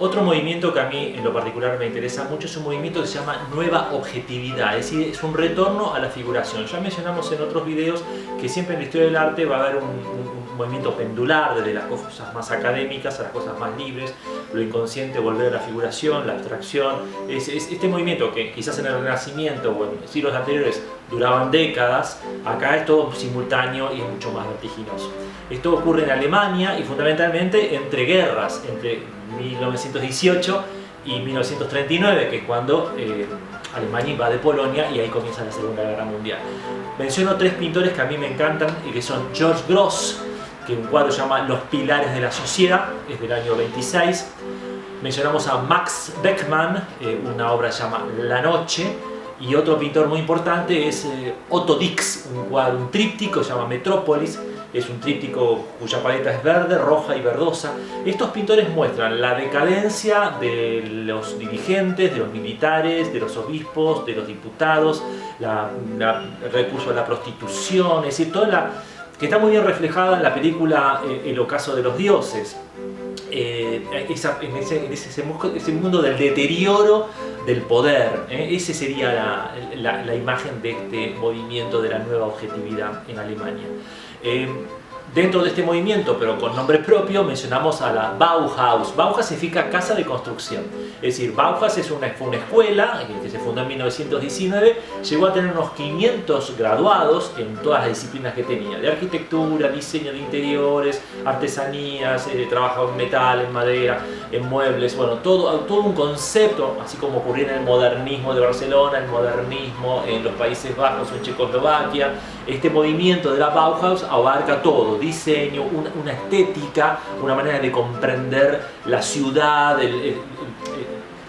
Otro movimiento que a mí en lo particular me interesa mucho es un movimiento que se llama Nueva Objetividad, es decir, es un retorno a la figuración. Ya mencionamos en otros videos que siempre en la historia del arte va a haber un movimiento pendular desde las cosas más académicas a las cosas más libres, lo inconsciente volver a la figuración, la abstracción. Este movimiento que quizás en el Renacimiento o en siglos anteriores duraban décadas, acá es todo simultáneo y es mucho más vertiginoso. Esto ocurre en Alemania y fundamentalmente entre guerras, entre 1918 y 1939, que es cuando Alemania invade Polonia y ahí comienza la Segunda Guerra Mundial. Menciono tres pintores que a mí me encantan y que son George Grosz, que un cuadro se llama Los Pilares de la Sociedad, es del año 26. Mencionamos a Max Beckmann, una obra que se llama La Noche, y otro pintor muy importante es Otto Dix, un tríptico que se llama Metrópolis. Es un tríptico cuya paleta es verde, roja y verdosa. Estos pintores muestran la decadencia de los dirigentes, de los militares, de los obispos, de los diputados, el recurso a la prostitución, es decir, que está muy bien reflejada en la película El ocaso de los dioses. Ese mundo del deterioro del poder, esa sería la imagen de este movimiento de la nueva objetividad en Alemania. Dentro de este movimiento, pero con nombre propio, mencionamos a la Bauhaus. Bauhaus significa casa de construcción. Es decir, Bauhaus fue una escuela que se fundó en 1919, llegó a tener unos 500 graduados en todas las disciplinas que tenía, de arquitectura, diseño de interiores, artesanías, trabajo en metal, en madera, en muebles, bueno, todo un concepto, así como ocurrió en el modernismo de Barcelona, el modernismo en los Países Bajos o en Checoslovaquia. Este movimiento de la Bauhaus abarca todo, diseño, una estética, una manera de comprender la ciudad,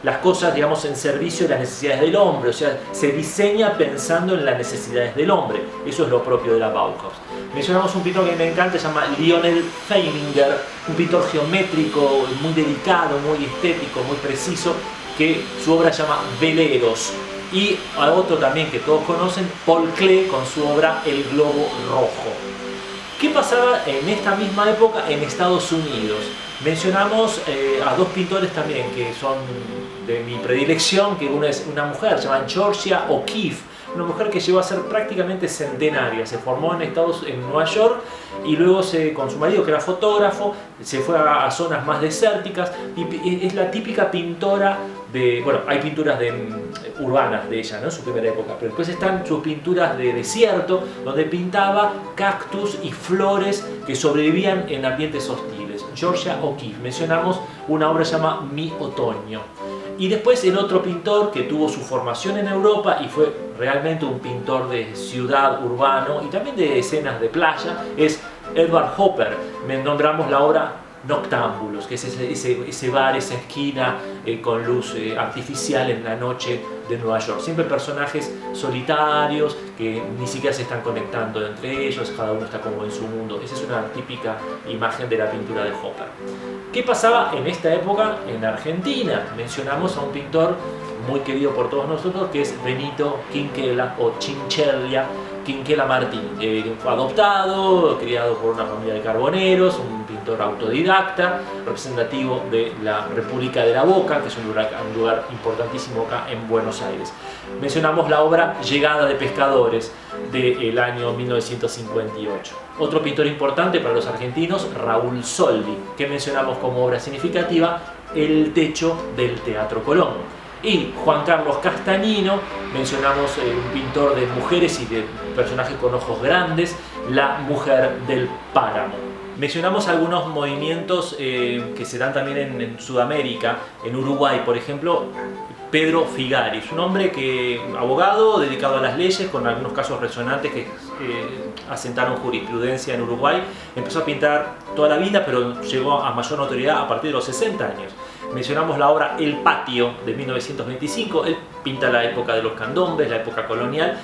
las cosas, digamos, en servicio de las necesidades del hombre, o sea, se diseña pensando en las necesidades del hombre. Eso es lo propio de la Bauhaus. Mencionamos un pintor que me encanta, se llama Lionel Feininger, un pintor geométrico, muy delicado, muy estético, muy preciso, que su obra se llama Veleros. Y a otro también que todos conocen, Paul Klee, con su obra El Globo Rojo. ¿Qué pasaba en esta misma época en Estados Unidos? Mencionamos a dos pintores también que son de mi predilección, que una es una mujer, se llama Georgia O'Keeffe, una mujer que llegó a ser prácticamente centenaria, se formó en Nueva York y luego con su marido, que era fotógrafo, se fue a zonas más desérticas y es la típica pintora bueno, hay pinturas urbanas de ella, ¿no? En su primera época, pero después están sus pinturas de desierto, donde pintaba cactus y flores que sobrevivían en ambientes hostiles. Georgia O'Keeffe. Mencionamos una obra que se llama Mi Otoño. Y después el otro pintor que tuvo su formación en Europa y fue realmente un pintor de ciudad, urbano y también de escenas de playa es Edward Hopper. Nombramos la obra Noctámbulos, que es ese bar, esa esquina con luz artificial en la noche de Nueva York. Siempre personajes solitarios que ni siquiera se están conectando entre ellos, cada uno está como en su mundo. Esa es una típica imagen de la pintura de Hopper. ¿Qué pasaba en esta época en Argentina? Mencionamos a un pintor muy querido por todos nosotros que es Benito Quinquela o Chinchilla Quinquela Martín. Fue adoptado, criado por una familia de carboneros, un pintor autodidacta, representativo de la República de la Boca, que es un lugar importantísimo acá en Buenos Aires. Mencionamos la obra Llegada de Pescadores del año 1958. Otro pintor importante para los argentinos, Raúl Soldi, que mencionamos como obra significativa, El techo del Teatro Colón. Y Juan Carlos Castagnino, mencionamos un pintor de mujeres y de personajes con ojos grandes, La Mujer del Páramo. Mencionamos algunos movimientos que se dan también en Sudamérica, en Uruguay, por ejemplo, Pedro Figari, un hombre abogado dedicado a las leyes, con algunos casos resonantes que asentaron jurisprudencia en Uruguay. Empezó a pintar toda la vida, pero llegó a mayor notoriedad a partir de los 60 años. Mencionamos la obra El Patio de 1925, él pinta la época de los candombes, la época colonial.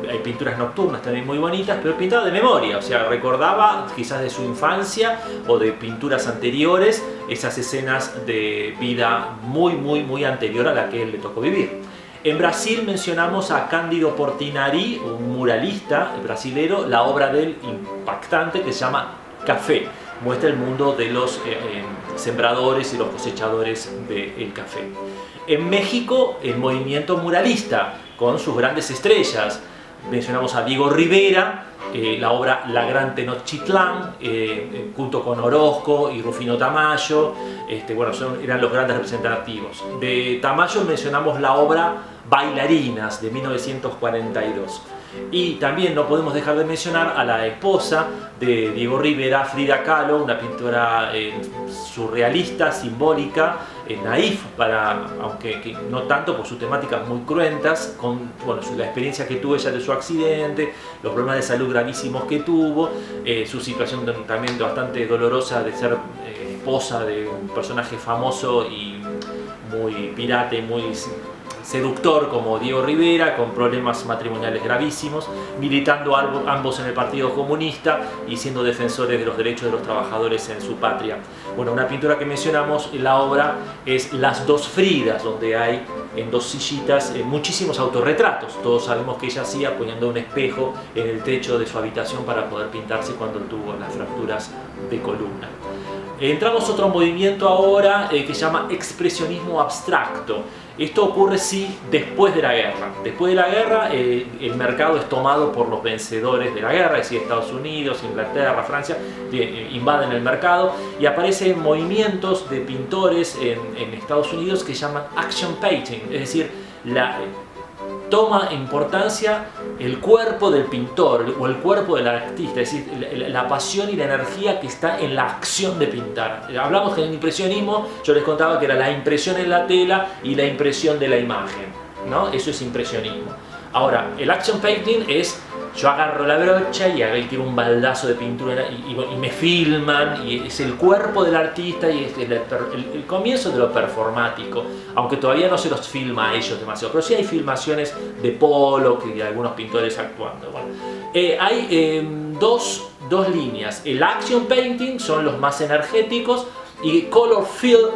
Hay pinturas nocturnas también muy bonitas, pero pintaba de memoria, o sea, recordaba quizás de su infancia o de pinturas anteriores esas escenas de vida muy anterior a la que él le tocó vivir. En Brasil mencionamos a Cândido Portinari, un muralista brasilero, la obra de él impactante que se llama Café. muestra el mundo de los sembradores y los cosechadores del café. En México, el movimiento muralista, con sus grandes estrellas. Mencionamos a Diego Rivera, la obra La Gran Tenochtitlán, junto con Orozco y Rufino Tamayo, bueno, eran los grandes representativos. De Tamayo mencionamos la obra Bailarinas, de 1942. Y también no podemos dejar de mencionar a la esposa de Diego Rivera, Frida Kahlo, una pintora surrealista, simbólica, naif, aunque no tanto por sus temáticas muy cruentas, con bueno, la experiencia que tuvo ella de su accidente, los problemas de salud gravísimos que tuvo, su situación también bastante dolorosa de ser esposa de un personaje famoso y muy pirata, muy seductor como Diego Rivera, con problemas matrimoniales gravísimos, militando ambos en el Partido Comunista y siendo defensores de los derechos de los trabajadores en su patria. Bueno, una pintura que mencionamos en la obra es Las dos Fridas, donde hay en dos sillitas muchísimos autorretratos. Todos sabemos que ella hacía poniendo un espejo en el techo de su habitación para poder pintarse cuando tuvo las fracturas de columna. Entramos a otro movimiento ahora que se llama expresionismo abstracto. Esto ocurre sí después de la guerra. Después de la guerra el mercado es tomado por los vencedores de la guerra, es decir, Estados Unidos, Inglaterra, Francia, invaden el mercado y aparecen movimientos de pintores en Estados Unidos que se llaman action painting, es decir, toma importancia el cuerpo del pintor o el cuerpo del artista, es decir, la pasión y la energía que está en la acción de pintar. Hablamos que en el impresionismo, yo les contaba que era la impresión en la tela y la impresión de la imagen, ¿no? Eso es impresionismo. Ahora, el action painting es, yo agarro la brocha y tiro un baldazo de pintura y me filman, y es el cuerpo del artista y es el comienzo de lo performático, aunque todavía no se los filma a ellos demasiado, pero sí hay filmaciones de Pollock y de algunos pintores actuando. Bueno, hay dos líneas. El action painting son los más energéticos y color field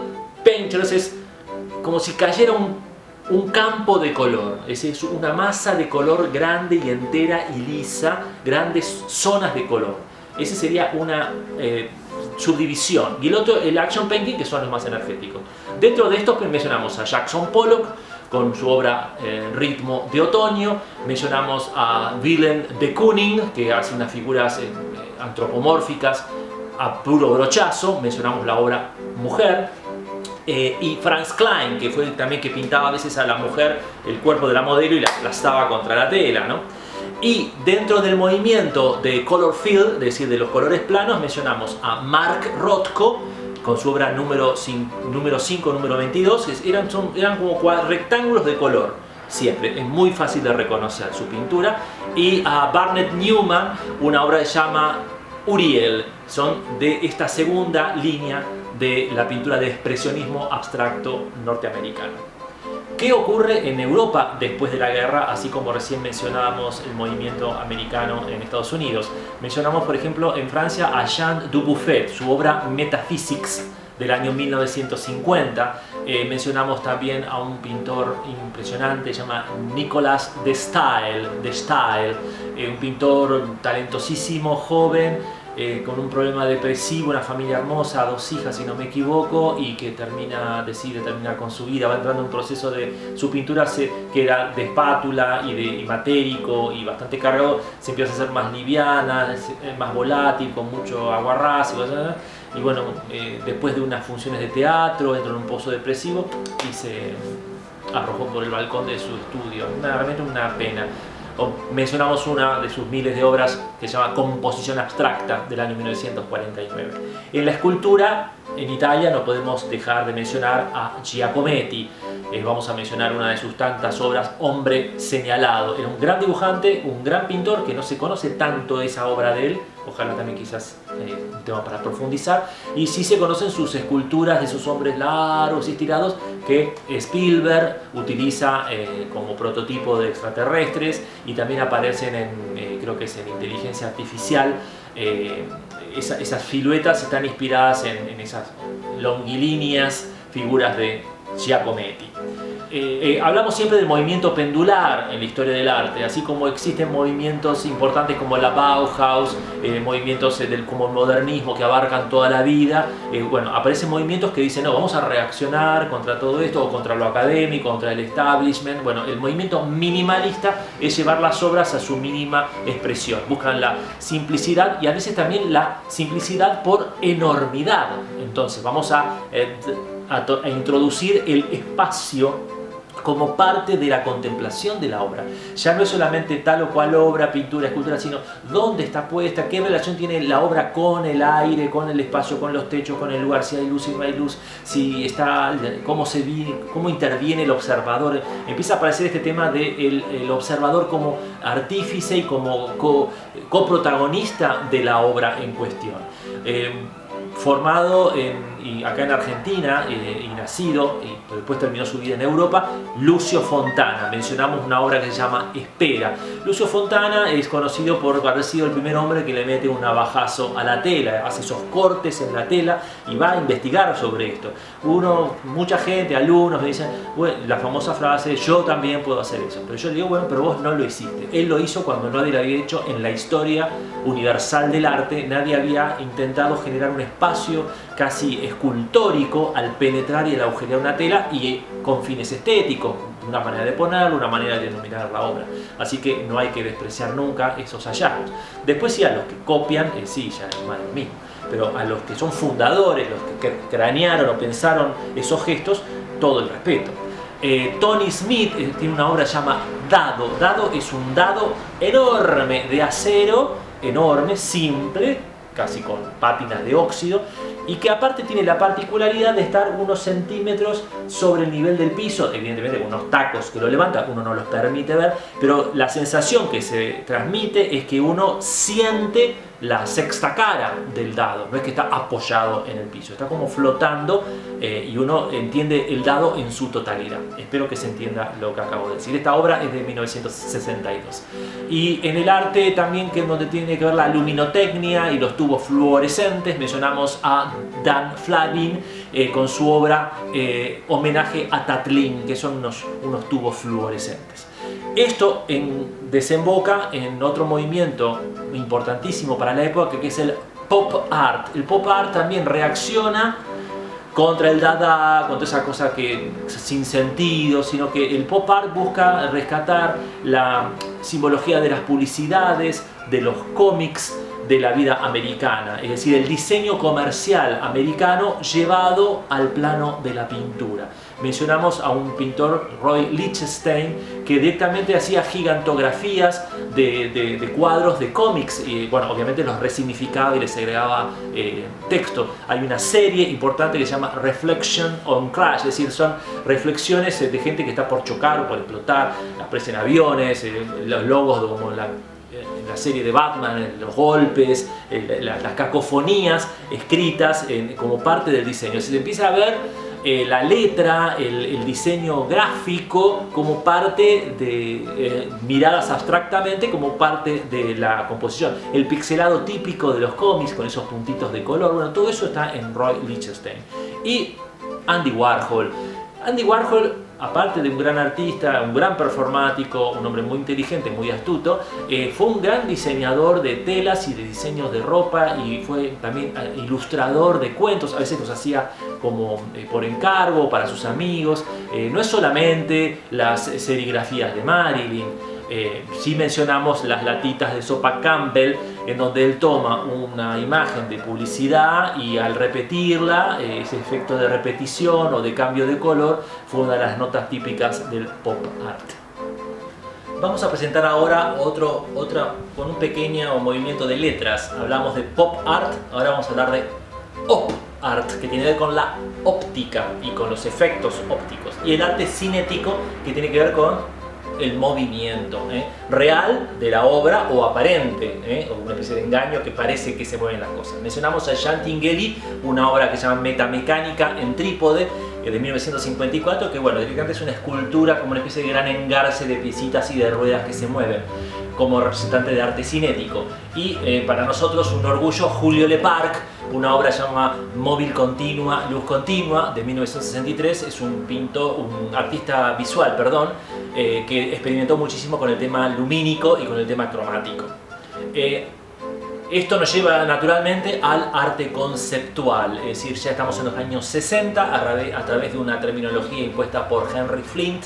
painters es como si cayera un campo de color, es decir, una masa de color grande y entera y lisa, grandes zonas de color. Esa sería una subdivisión. Y el otro, el action painting, que son los más energéticos. Dentro de estos mencionamos a Jackson Pollock con su obra Ritmo de Otoño, mencionamos a Willem de Kooning, que hace unas figuras antropomórficas a puro brochazo, mencionamos la obra Mujer. Y Franz Klein, que fue también que pintaba a veces a la mujer el cuerpo de la modelo y la aplastaba contra la tela, ¿no? Y dentro del movimiento de color field, es decir, de los colores planos, mencionamos a Mark Rothko con su obra número 5, número 22, que eran como rectángulos de color, siempre, es muy fácil de reconocer su pintura, y a Barnett Newman, una obra que se llama Uriel, son de esta segunda línea de la pintura de expresionismo abstracto norteamericano. ¿Qué ocurre en Europa después de la guerra, así como recién mencionábamos el movimiento americano en Estados Unidos? Mencionamos, por ejemplo, en Francia a Jean Dubuffet, su obra Metaphysics del año 1950. Mencionamos también a un pintor impresionante, se llama Nicolas de Staël, un pintor talentosísimo, joven, con un problema depresivo, una familia hermosa, 2 hijas si no me equivoco, y que decide terminar con su vida, va entrando en un proceso de su pintura que era de espátula y matérico y bastante cargado, se empieza a hacer más liviana, más volátil, con mucho aguarrás y bueno, después de unas funciones de teatro entró en un pozo depresivo y se arrojó por el balcón de su estudio. Realmente una pena. Mencionamos una de sus miles de obras que se llama Composición Abstracta del año 1949. En la escultura, en Italia, no podemos dejar de mencionar a Giacometti. Vamos a mencionar una de sus tantas obras, Hombre Señalado. Era un gran dibujante, un gran pintor, que no se conoce tanto esa obra de él, ojalá también quizás un tema para profundizar, y sí se conocen sus esculturas de esos hombres largos y estirados que Spielberg utiliza como prototipo de extraterrestres, y también aparecen creo que es en Inteligencia Artificial. Esas siluetas están inspiradas en esas longilíneas figuras de Giacometti. Hablamos siempre del movimiento pendular en la historia del arte, así como existen movimientos importantes como la Bauhaus, movimientos como el modernismo que abarcan toda la vida. Bueno, aparecen movimientos que dicen, no, vamos a reaccionar contra todo esto, o contra lo académico, contra el establishment. Bueno, el movimiento minimalista es llevar las obras a su mínima expresión. Buscan la simplicidad y a veces también la simplicidad por enormidad. Entonces, vamos a introducir el espacio como parte de la contemplación de la obra. Ya no es solamente tal o cual obra, pintura, escultura, sino dónde está puesta, qué relación tiene la obra con el aire, con el espacio, con los techos, con el lugar, si hay luz, si no hay luz, si está, cómo interviene el observador. Empieza a aparecer este tema del el observador como artífice y como coprotagonista de la obra en cuestión. Formado acá en Argentina y nacido, y después terminó su vida en Europa, Lucio Fontana. Mencionamos una obra que se llama Espera. Lucio Fontana es conocido por haber sido el primer hombre que le mete un navajazo a la tela, hace esos cortes en la tela y va a investigar sobre esto. Mucha gente, alumnos me dicen, bueno, la famosa frase, yo también puedo hacer eso. Pero yo le digo, bueno, pero vos no lo hiciste. Él lo hizo cuando nadie lo había hecho en la historia universal del arte. Nadie había intentado generar un espacio casi escultórico al penetrar y al agujerear una tela y con fines estéticos, una manera de ponerlo, una manera de denominar la obra. Así que no hay que despreciar nunca esos hallazgos. Después sí, a los que copian, sí, ya es más lo mismo. Pero a los que son fundadores, los que cranearon o pensaron esos gestos, todo el respeto. Tony Smith tiene una obra que se llama Dado. Dado es un dado enorme de acero, enorme, simple, casi con pátinas de óxido, y que aparte tiene la particularidad de estar unos centímetros sobre el nivel del piso, evidentemente con unos tacos que lo levantan, uno no los permite ver, pero la sensación que se transmite es que uno siente la sexta cara del dado, no es que está apoyado en el piso, está como flotando y uno entiende el dado en su totalidad. Espero que se entienda lo que acabo de decir. Esta obra es de 1962. Y en el arte también, que es donde tiene que ver la luminotecnia y los tubos fluorescentes, mencionamos a Dan Flavin con su obra Homenaje a Tatlin, que son unos tubos fluorescentes. Esto desemboca en otro movimiento importantísimo para la época, que es el pop art. El pop art también reacciona contra el dada, contra esa cosa que sin sentido, sino que el pop art busca rescatar la simbología de las publicidades, de los cómics, de la vida americana, es decir, el diseño comercial americano llevado al plano de la pintura. Mencionamos a un pintor, Roy Lichtenstein, que directamente hacía gigantografías de cuadros de cómics y, bueno, obviamente los resignificaba y les agregaba texto. Hay una serie importante que se llama Reflection on Crash, es decir, son reflexiones de gente que está por chocar o por explotar, aparecen aviones, los logos como en la serie de Batman, los golpes, las cacofonías escritas como parte del diseño. Se empieza a ver la letra, el diseño gráfico como parte de miradas abstractamente, como parte de la composición. El pixelado típico de los cómics con esos puntitos de color, bueno, todo eso está en Roy Lichtenstein. Y Andy Warhol. Andy Warhol, aparte de un gran artista, un gran performático, un hombre muy inteligente, muy astuto, fue un gran diseñador de telas y de diseños de ropa, y fue también ilustrador de cuentos. A veces los hacía como por encargo para sus amigos. No es solamente las serigrafías de Marilyn. Sí mencionamos las latitas de sopa Campbell, en donde él toma una imagen de publicidad y al repetirla, ese efecto de repetición o de cambio de color fue una de las notas típicas del pop art. Vamos a presentar ahora con un pequeño movimiento de letras. Hablamos de pop art, ahora vamos a hablar de op art, que tiene que ver con la óptica y con los efectos ópticos, y el arte cinético, que tiene que ver con el movimiento real de la obra o aparente, o una especie de engaño que parece que se mueven las cosas. Mencionamos a Jean Tinguely, una obra que se llama Metamecánica en trípode, de 1954, que bueno, directamente es una escultura como una especie de gran engarce de piecitas y de ruedas que se mueven. como representante de arte cinético. Y para nosotros un orgullo, Julio Leparc, una obra llamada Móvil Continua, Luz Continua, de 1963, es un artista visual, que experimentó muchísimo con el tema lumínico y con el tema cromático. Esto nos lleva naturalmente al arte conceptual, es decir, ya estamos en los años 60 a través de una terminología impuesta por Henry Flint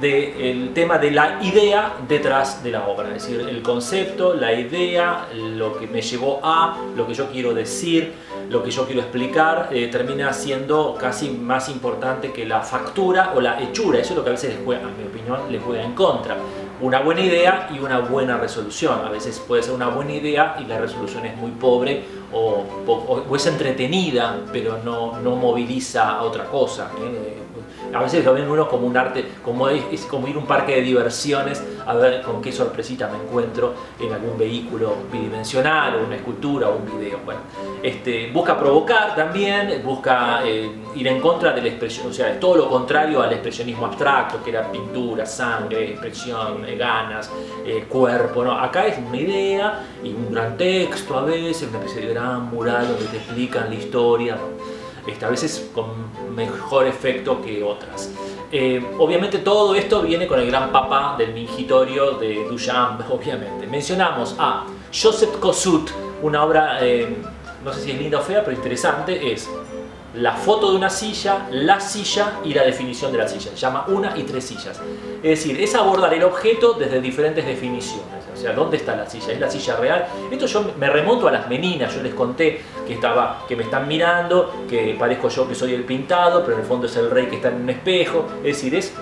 del tema de la idea detrás de la obra, es decir, el concepto, la idea, lo que me llevó a, lo que yo quiero decir, lo que yo quiero explicar, termina siendo casi más importante que la factura o la hechura. Eso es lo que a veces, a mi opinión, les juega en contra. Una buena idea y una buena resolución. A veces puede ser una buena idea y la resolución es muy pobre o es entretenida, pero no moviliza a otra cosa. A veces lo ven uno como un arte, es como ir a un parque de diversiones a ver con qué sorpresita me encuentro en algún vehículo bidimensional o una escultura o un video. Bueno, busca provocar también, busca ir en contra de la expresión, o sea, es todo lo contrario al expresionismo abstracto, que era pintura, sangre, expresión, ganas, cuerpo, ¿no? Acá es una idea y un gran texto a veces, una especie de gran mural donde te explican la historia, ¿no? A veces con mejor efecto que otras. Obviamente todo esto viene con el gran papá del mingitorio de Duchamp, obviamente. Mencionamos a Joseph Kosuth, una obra, no sé si es linda o fea, pero interesante, es la foto de una silla, la silla y la definición de la silla. Se llama Una y tres sillas. Es decir, es abordar el objeto desde diferentes definiciones. O sea, ¿dónde está la silla? ¿Es la silla real? Esto yo me remonto a las meninas. Yo les conté que me están mirando, que parezco yo que soy el pintado, pero en el fondo es el rey que está en un espejo. Es decir, es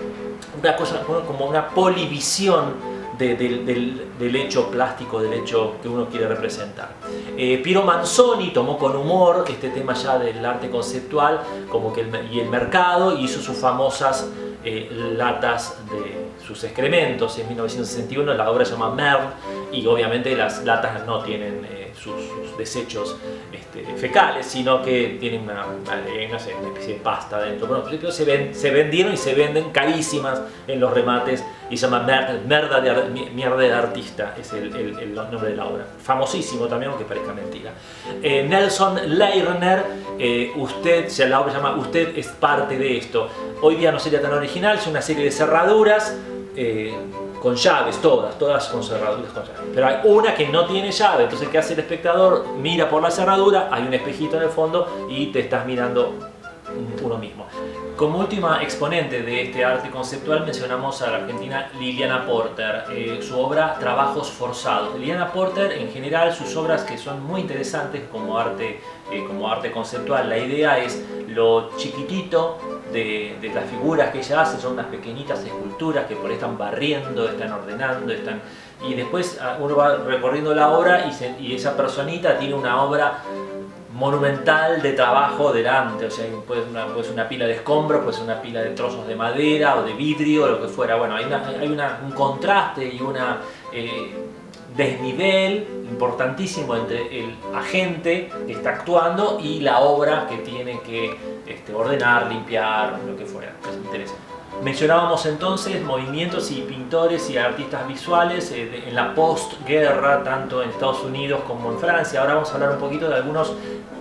una cosa como una polivisión del hecho plástico, del hecho que uno quiere representar. Piero Manzoni tomó con humor este tema ya del arte conceptual y el mercado, y hizo sus famosas latas de sus excrementos en 1961. La obra se llama Merde, y obviamente las latas no tienen sus desechos fecales, sino que tienen una especie de pasta dentro. Bueno, se vendieron y se venden carísimas en los remates, y se llama Mierda de artista, es el nombre de la obra. Famosísimo también, aunque parezca mentira. Nelson Lerner, la obra se llama Usted es parte de esto. Hoy día no sería tan original, es una serie de cerraduras con llaves, todas con cerraduras con llaves. Pero hay una que no tiene llave, entonces ¿qué hace el espectador? Mira por la cerradura, hay un espejito en el fondo y te estás mirando uno mismo. Como última exponente de este arte conceptual mencionamos a la argentina Liliana Porter, su obra Trabajos Forzados. Liliana Porter, en general, sus obras, que son muy interesantes como arte conceptual, la idea es lo chiquitito de las figuras que ella hace, son unas pequeñitas esculturas que por ahí están barriendo, están ordenando, y después uno va recorriendo la obra y esa personita tiene una obra monumental de trabajo delante, o sea, puede ser una pila de escombros, puede ser una pila de trozos de madera o de vidrio, o lo que fuera. Bueno, hay un contraste y un desnivel importantísimo entre el agente que está actuando y la obra que tiene que ordenar, limpiar, lo que fuera. Es interesante. Mencionábamos entonces movimientos y pintores y artistas visuales en la postguerra, tanto en Estados Unidos como en Francia. Ahora vamos a hablar un poquito de algunos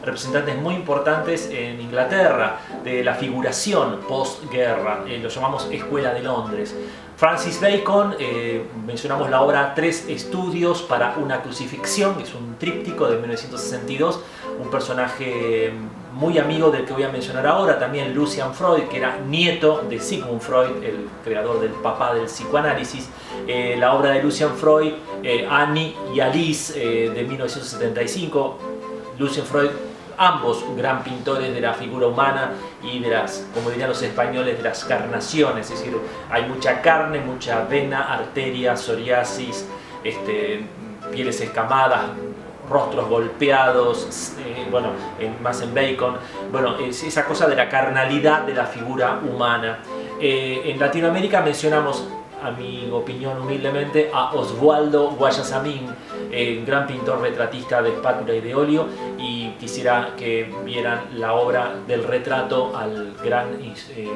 representantes muy importantes en Inglaterra, de la figuración postguerra, lo llamamos Escuela de Londres. Francis Bacon, mencionamos la obra Tres estudios para una crucifixión, que es un tríptico de 1962, un personaje muy amigo del que voy a mencionar ahora, también Lucian Freud, que era nieto de Sigmund Freud, el creador del papá del psicoanálisis. La obra de Lucian Freud, Annie y Alice, de 1975. Lucian Freud, ambos gran pintores de la figura humana y de las, como dirían los españoles, de las carnaciones, es decir, hay mucha carne, mucha vena, arteria, psoriasis, pieles escamadas, rostros golpeados, más en Bacon. Bueno, es esa cosa de la carnalidad de la figura humana. En Latinoamérica mencionamos a mi opinión humildemente, a Oswaldo Guayasamín, gran pintor retratista de espátula y de óleo, y quisiera que vieran la obra del retrato al gran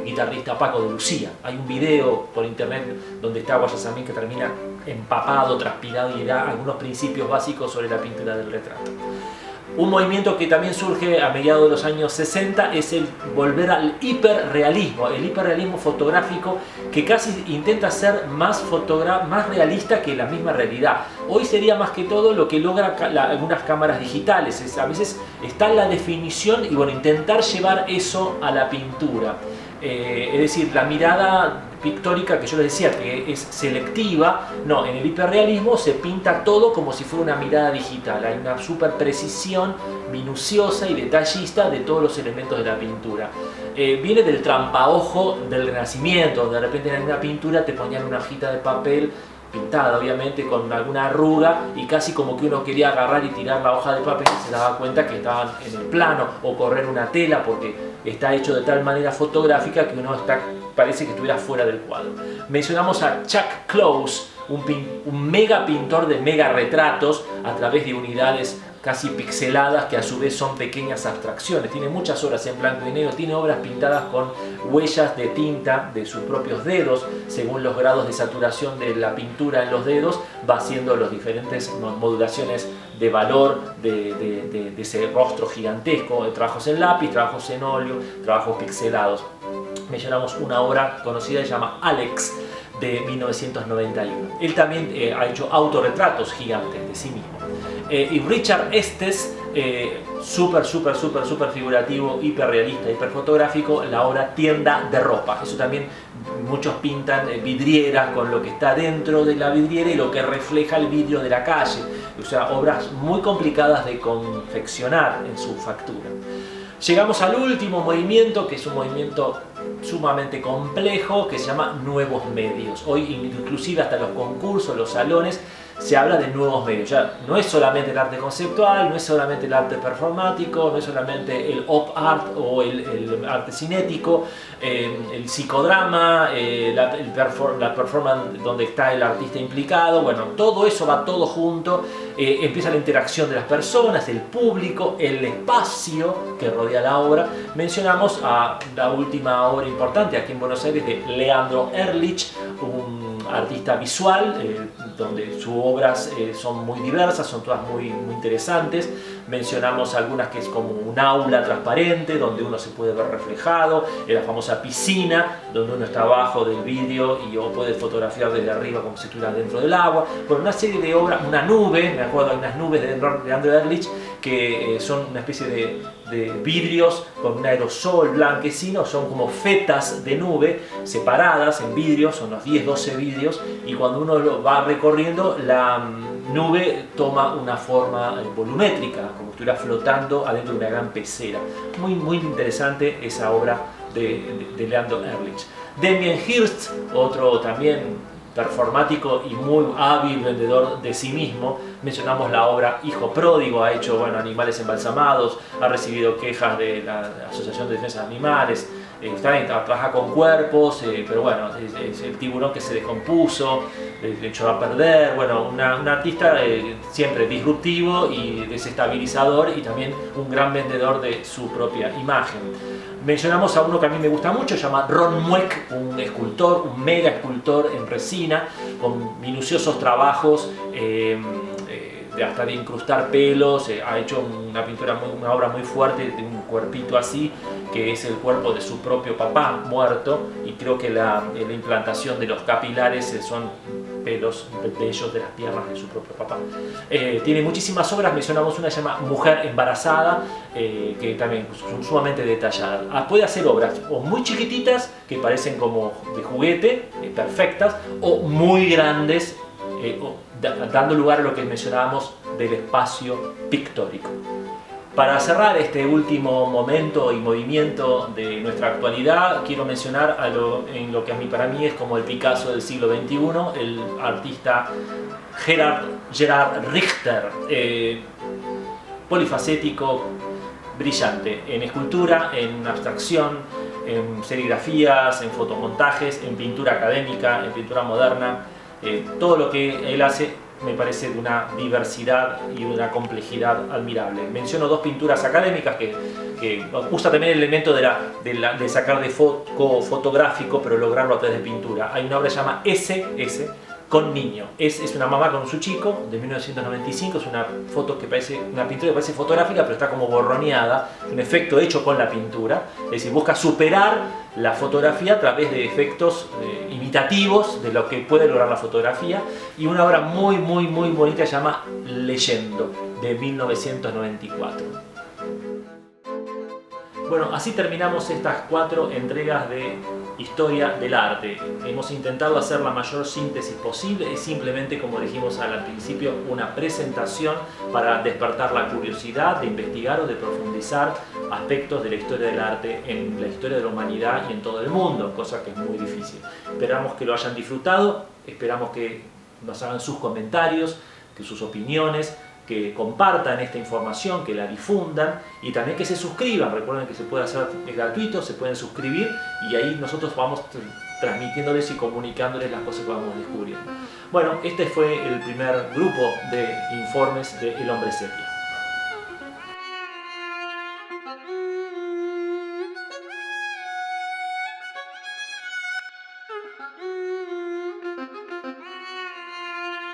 guitarrista Paco de Lucía. Hay un video por internet donde está Guayasamín que termina empapado, transpirado y da algunos principios básicos sobre la pintura del retrato. Un movimiento que también surge a mediados de los años 60 es el volver al hiperrealismo, el hiperrealismo fotográfico, que casi intenta ser más realista que la misma realidad. Hoy sería más que todo lo que logra algunas cámaras digitales. A veces está en la definición y bueno, intentar llevar eso a la pintura. Es decir, la mirada pictórica que yo les decía que es selectiva, no, en el hiperrealismo se pinta todo como si fuera una mirada digital. Hay una super precisión minuciosa y detallista de todos los elementos de la pintura. Viene del trampaojo del Renacimiento, donde de repente en una pintura te ponían una hojita de papel pintada obviamente con alguna arruga y casi como que uno quería agarrar y tirar la hoja de papel y se daba cuenta que estaban en el plano, o correr una tela porque está hecho de tal manera fotográfica que uno parece que estuviera fuera del cuadro. Mencionamos a Chuck Close, un mega pintor de mega retratos a través de unidades casi pixeladas que a su vez son pequeñas abstracciones. Tiene muchas obras en blanco y negro, tiene obras pintadas con huellas de tinta de sus propios dedos. Según los grados de saturación de la pintura en los dedos, va haciendo las diferentes modulaciones de valor de ese rostro gigantesco, de trabajos en lápiz, trabajos en óleo, trabajos pixelados. Mencionamos una obra conocida que se llama Alex, de 1991. Él también ha hecho autorretratos gigantes de sí mismo. Y Richard Estes, súper figurativo, hiperrealista, hiperfotográfico, la obra Tienda de ropa. Eso también muchos pintan vidrieras con lo que está dentro de la vidriera y lo que refleja el vidrio de la calle. O sea, obras muy complicadas de confeccionar en su factura. Llegamos al último movimiento, que es un movimiento sumamente complejo, que se llama nuevos medios. Hoy inclusive hasta los concursos, los salones, se habla de nuevos medios. Ya no es solamente el arte conceptual, no es solamente el arte performático, no es solamente el op art o el arte cinético, el psicodrama, la performance donde está el artista implicado. Bueno, todo eso va todo junto. Empieza la interacción de las personas, el público, el espacio que rodea la obra. Mencionamos a la última obra importante aquí en Buenos Aires de Leandro Ehrlich, un artista visual, donde sus obras son muy diversas, son todas muy interesantes. Mencionamos algunas que es como un aula transparente donde uno se puede ver reflejado, la famosa piscina donde uno está abajo del vidrio y o puede fotografiar desde arriba como si estuviera dentro del agua. Bueno, una serie de obras, una nube, me acuerdo, hay unas nubes de Leandro Ehrlich que son una especie de vidrios con un aerosol blanquecino, son como fetas de nube separadas en vidrios, son unos 10-12 vidrios, y cuando uno lo va recorriendo la nube toma una forma volumétrica, como si estuviera flotando adentro de una gran pecera. Muy interesante esa obra de Leandro Ehrlich. Damien Hirst, otro también performático y muy hábil vendedor de sí mismo. Mencionamos la obra Hijo Pródigo, ha hecho animales embalsamados, ha recibido quejas de la Asociación de Defensa de Animales. Trabaja con cuerpos, pero bueno, es el tiburón que se descompuso, le echó a perder. Bueno, un artista siempre disruptivo y desestabilizador, y también un gran vendedor de su propia imagen. Mencionamos a uno que a mí me gusta mucho, se llama Ron Mueck, un escultor, un mega escultor en resina, con minuciosos trabajos hasta de incrustar pelos. Ha hecho una obra muy fuerte de un cuerpito así, que es el cuerpo de su propio papá muerto, y creo que la implantación de los capilares son pelos bellos de las piernas de su propio papá. Tiene muchísimas obras, mencionamos una que se llama Mujer Embarazada, que también son sumamente detalladas. Puede hacer obras o muy chiquititas, que parecen como de juguete, perfectas, o muy grandes, dando lugar a lo que mencionábamos del espacio pictórico. Para cerrar este último momento y movimiento de nuestra actualidad, quiero mencionar en lo que para mí es como el Picasso del siglo XXI, el artista Gerhard Richter, polifacético, brillante en escultura, en abstracción, en serigrafías, en fotomontajes, en pintura académica, en pintura moderna. Todo lo que él hace me parece de una diversidad y una complejidad admirable. Menciono dos pinturas académicas que usa también el elemento de sacar de foco fotográfico, pero lograrlo a través de pintura. Hay una obra que se llama S con niño. Es una mamá con su chico de 1995, es una foto que parece, una pintura que parece fotográfica, pero está como borroneada, un efecto hecho con la pintura, es decir, busca superar la fotografía a través de efectos imitativos de lo que puede lograr la fotografía, y una obra muy bonita se llama Leyendo, de 1994. Bueno, así terminamos estas 4 entregas de Historia del Arte. Hemos intentado hacer la mayor síntesis posible, es simplemente, como dijimos al principio, una presentación para despertar la curiosidad de investigar o de profundizar aspectos de la historia del arte en la historia de la humanidad y en todo el mundo, cosa que es muy difícil. Esperamos que lo hayan disfrutado, esperamos que nos hagan sus comentarios, que sus opiniones, que compartan esta información, que la difundan y también que se suscriban. Recuerden que se puede hacer, es gratuito, se pueden suscribir y ahí nosotros vamos transmitiéndoles y comunicándoles las cosas que vamos descubriendo. Bueno, este fue el primer grupo de informes de El Hombre Sepia.